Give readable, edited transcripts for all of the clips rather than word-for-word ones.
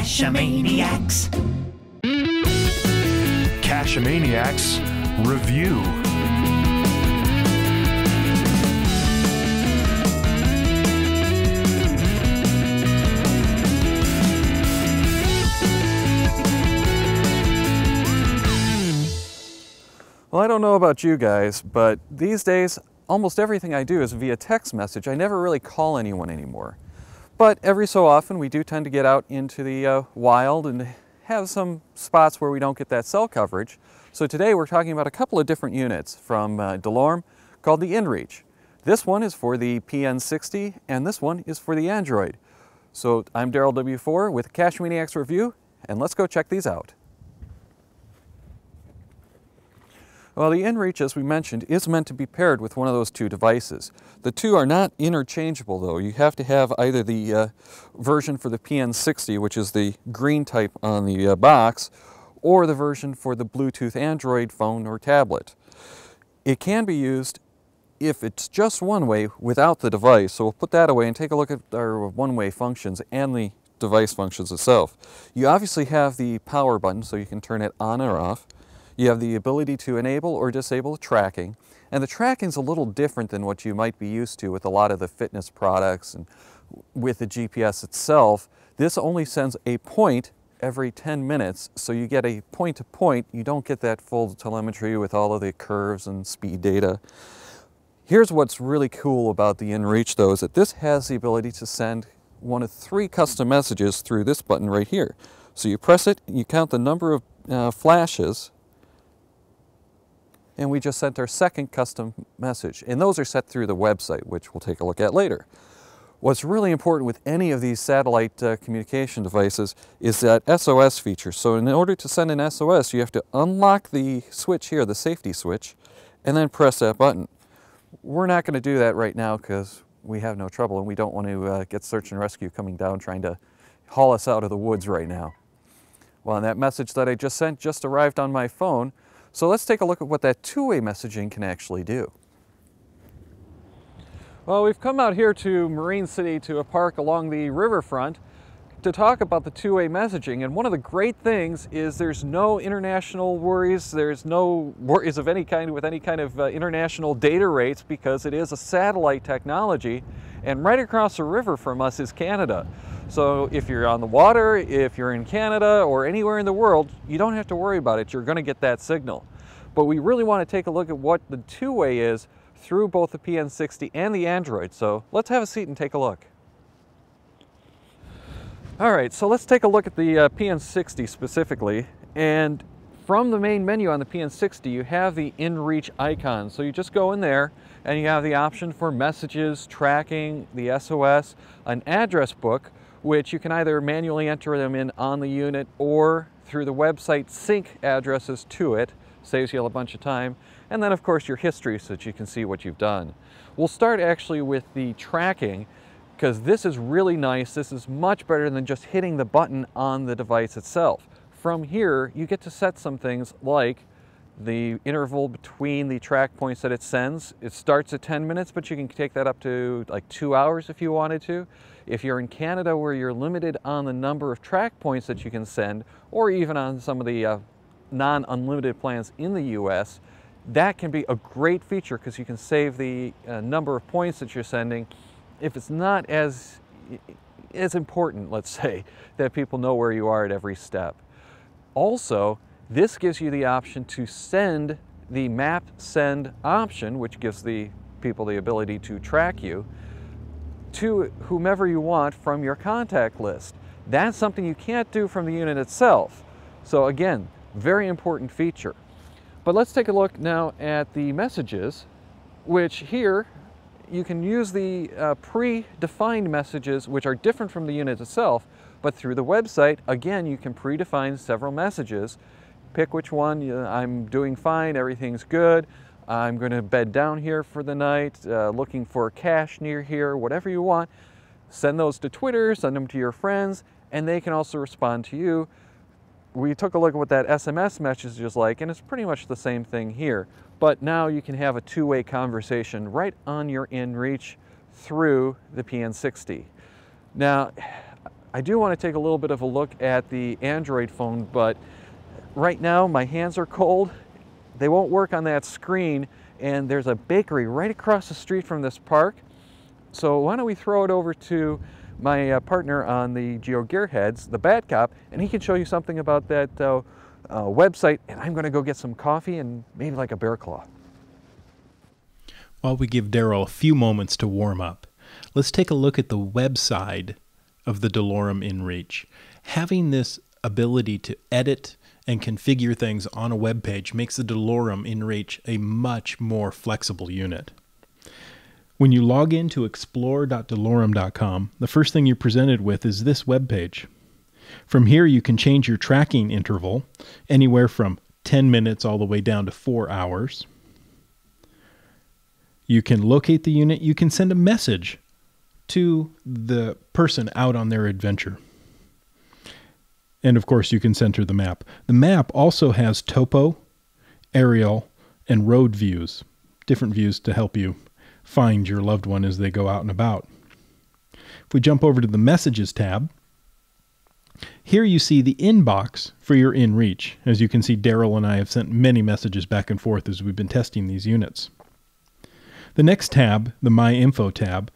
Cache-A-Maniacs. Cache-A-Maniacs Review. Well, I don't know about you guys, but these days, almost everything I do is via text message. I never really call anyone anymore. But every so often, we do tend to get out into the wild and have some spots where we don't get that cell coverage. So today we're talking about a couple of different units from DeLorme called the inReach. This one is for the PN60 and this one is for the Android. So I'm Daryl W4 with Cache-A-Maniacs Review, and let's go check these out. Well, the inReach, as we mentioned, is meant to be paired with one of those two devices. The two are not interchangeable, though. You have to have either the version for the PN60, which is the green type on the box, or the version for the Bluetooth Android phone or tablet. It can be used if it's just one way without the device, so we'll put that away and take a look at our one-way functions and the device functions itself. You obviously have the power button, so you can turn it on or off. You have the ability to enable or disable tracking, and the tracking is a little different than what you might be used to with a lot of the fitness products and with the GPS itself. This only sends a point every 10 minutes, so you get a point-to-point. You don't get that full telemetry with all of the curves and speed data. Here's what's really cool about the inReach, though, is that this has the ability to send one of 3 custom messages through this button right here. So you press it, you count the number of flashes, and we just sent our second custom message. And those are set through the website, which we'll take a look at later. What's really important with any of these satellite communication devices is that SOS feature. So in order to send an SOS, you have to unlock the switch here, the safety switch, and then press that button. We're not going to do that right now because we have no trouble and we don't want to get search and rescue coming down trying to haul us out of the woods right now. Well, and that message that I just sent just arrived on my phone. So let's take a look at what that two-way messaging can actually do. Well, we've come out here to Marine City to a park along the riverfront to talk about the two-way messaging. And one of the great things is there's no international worries. There's no worries of any kind with any kind of international data rates because it is a satellite technology. And right across the river from us is Canada. So if you're on the water, if you're in Canada or anywhere in the world, you don't have to worry about it. You're going to get that signal. But we really want to take a look at what the two-way is through both the PN60 and the Android. So let's have a seat and take a look. All right, so let's take a look at the PN60 specifically. And from the main menu on the PN60, you have the inReach icon. So you just go in there and you have the option for messages, tracking, the SOS, an address book, which you can either manually enter them in on the unit or through the website sync addresses to it. Saves you a bunch of time. And then of course your history so that you can see what you've done. We'll start actually with the tracking because this is really nice. This is much better than just hitting the button on the device itself. From here you get to set some things like the interval between the track points that it sends. It starts at 10 minutes, but you can take that up to like 2 hours if you wanted to. If you're in Canada where you're limited on the number of track points that you can send, or even on some of the non-unlimited plans in the US, that can be a great feature because you can save the number of points that you're sending if it's not as important, let's say, that people know where you are at every step. Also, this gives you the option to send the map send option, which gives the people the ability to track you, to whomever you want from your contact list. That's something you can't do from the unit itself. So again, very important feature. But let's take a look now at the messages, which here you can use the pre-defined messages, which are different from the unit itself, but through the website, again, you can predefine several messages. Pick which one. I'm doing fine, everything's good, I'm going to bed down here for the night, looking for a cache near here, whatever you want. Send those to Twitter, send them to your friends, and they can also respond to you. We took a look at what that SMS message is like, and it's pretty much the same thing here. But now you can have a two-way conversation right on your inReach through the PN60. Now, I do want to take a little bit of a look at the Android phone, but right now my hands are cold. They won't work on that screen, and there's a bakery right across the street from this park. So why don't we throw it over to my partner on the GeoGearHeads, the Bad Cop, and he can show you something about that website, and I'm going to go get some coffee and maybe like a bear claw. While we give Daryl a few moments to warm up, let's take a look at the website of the DeLorme inReach. Having this ability to edit and configure things on a web page makes the DeLorme inReach a much more flexible unit. When you log into explore.delorme.com, the first thing you're presented with is this web page. From here, you can change your tracking interval anywhere from 10 minutes all the way down to 4 hours. You can locate the unit. You can send a message to the person out on their adventure. And of course, you can center the map. The map also has topo, aerial, and road views, different views to help you find your loved one as they go out and about. If we jump over to the Messages tab, here you see the inbox for your inReach. As you can see, Daryl and I have sent many messages back and forth as we've been testing these units. The next tab, the My Info tab,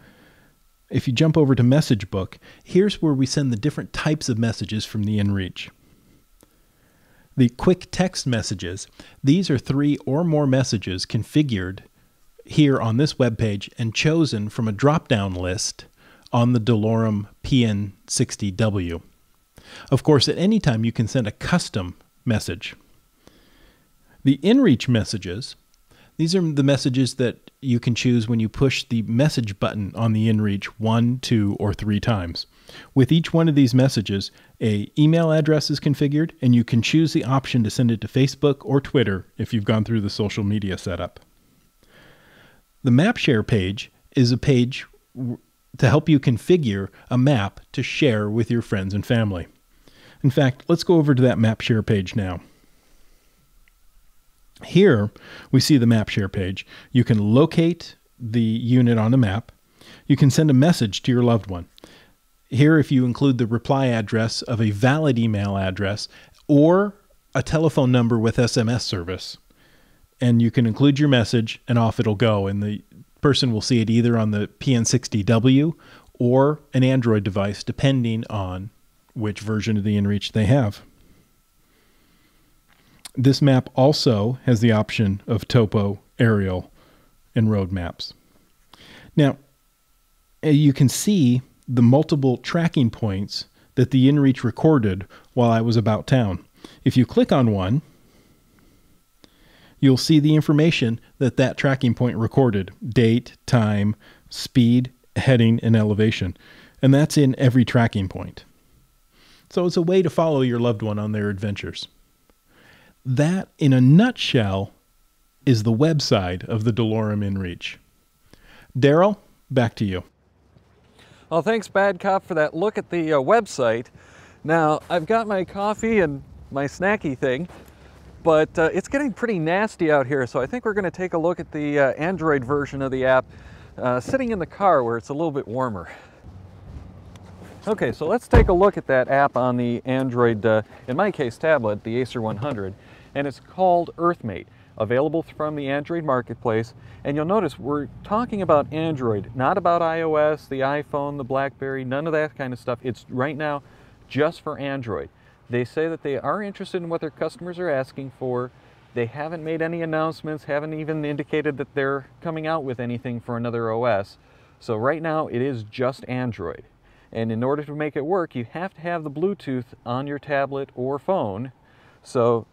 if you jump over to Message Book, here's where we send the different types of messages from the inReach. The quick text messages, these are 3 or more messages configured here on this web page and chosen from a drop-down list on the DeLorme PN60W. Of course, at any time you can send a custom message. The inReach messages, these are the messages that you can choose when you push the message button on the inReach 1, 2, or 3 times. With each one of these messages, an email address is configured, and you can choose the option to send it to Facebook or Twitter if you've gone through the social media setup. The Map Share page is a page to help you configure a map to share with your friends and family. In fact, let's go over to that Map Share page now. Here, we see the Map Share page. You can locate the unit on the map. You can send a message to your loved one. Here, if you include the reply address of a valid email address or a telephone number with SMS service, and you can include your message and off it'll go, and the person will see it either on the PN60W or an Android device, depending on which version of the inReach they have. This map also has the option of topo, aerial, and road maps. Now, you can see the multiple tracking points that the inReach recorded while I was about town. If you click on one, you'll see the information that that tracking point recorded: date, time, speed, heading, and elevation. And that's in every tracking point. So it's a way to follow your loved one on their adventures. That, in a nutshell, is the website of the DeLorme inReach. Daryl, back to you. Well, thanks, Bad Cop, for that look at the website. Now, I've got my coffee and my snacky thing, but it's getting pretty nasty out here, so I think we're going to take a look at the Android version of the app sitting in the car where it's a little bit warmer. Okay, so let's take a look at that app on the Android, in my case, tablet, the Acer 100, and it's called EarthMate, available from the Android marketplace. And you'll notice we're talking about Android, not about iOS, the iPhone, the BlackBerry, none of that kind of stuff. It's right now just for Android. They say that they are interested in what their customers are asking for. They haven't made any announcements, haven't even indicated that they're coming out with anything for another OS. So right now it is just Android. And in order to make it work, you have to have the Bluetooth on your tablet or phone. So,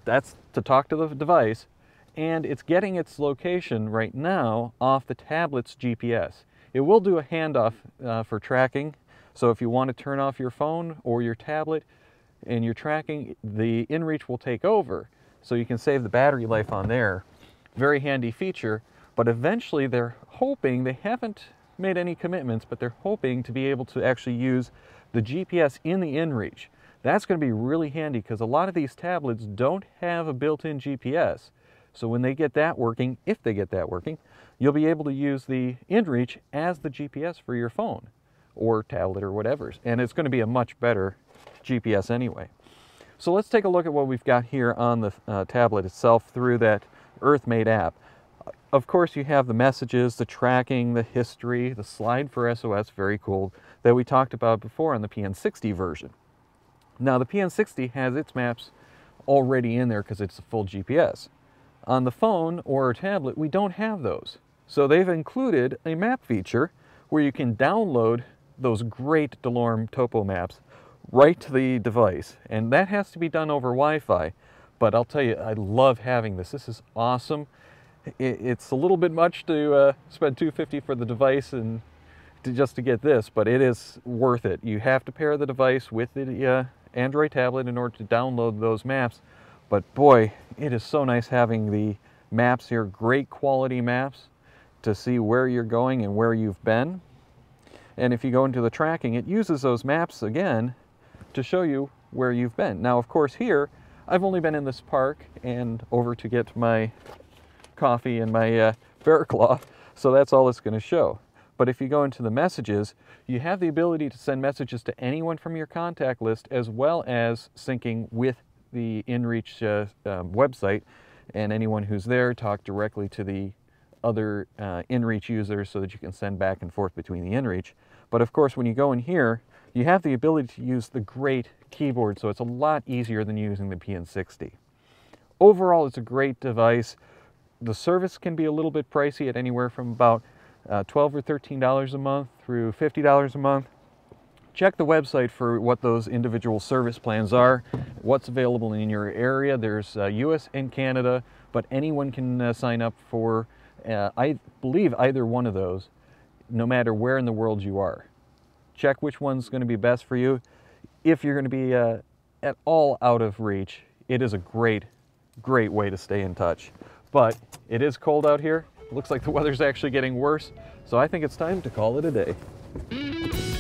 that's to talk to the device. And it's getting its location right now off the tablet's GPS. It will do a handoff for tracking. So if you want to turn off your phone or your tablet and you're tracking, the inReach will take over. So you can save the battery life on there. Very handy feature. But eventually they're hoping, they haven't made any commitments, but they're hoping to be able to actually use the GPS in the inReach. That's going to be really handy because a lot of these tablets don't have a built-in GPS. So when they get that working, if they get that working, you'll be able to use the inReach as the GPS for your phone, or tablet or whatever. And it's going to be a much better GPS anyway. So let's take a look at what we've got here on the tablet itself through that EarthMate app. Of course, you have the messages, the tracking, the history, the slide for SOS, very cool, that we talked about before on the PN60 version. Now, the PN60 has its maps already in there because it's a full GPS. On the phone or a tablet, we don't have those. So they've included a map feature where you can download those great DeLorme topo maps right to the device. And that has to be done over Wi-Fi. But I'll tell you, I love having this. This is awesome. It's a little bit much to spend $250 for the device and just to get this, but it is worth it. You have to pair the device with the Android tablet in order to download those maps. But boy, it is so nice having the maps here, great quality maps to see where you're going and where you've been. And if you go into the tracking, it uses those maps again to show you where you've been. Now, of course, here, I've only been in this park and over to get my coffee and my bear claw, so that's all it's going to show. But if you go into the messages, you have the ability to send messages to anyone from your contact list, as well as syncing with the inReach website, and anyone who's there talk directly to the other inReach users so that you can send back and forth between the inReach. But of course, when you go in here, you have the ability to use the great keyboard, so it's a lot easier than using the PN60. Overall, it's a great device. The service can be a little bit pricey at anywhere from about $12 or $13 a month through $50 a month. Check the website for what those individual service plans are, what's available in your area. There's US and Canada, but anyone can sign up for, I believe, either one of those, no matter where in the world you are. Check which one's going to be best for you. If you're going to be at all out of reach, it is a great way to stay in touch. But it is cold out here. Looks like the weather's actually getting worse, so I think it's time to call it a day.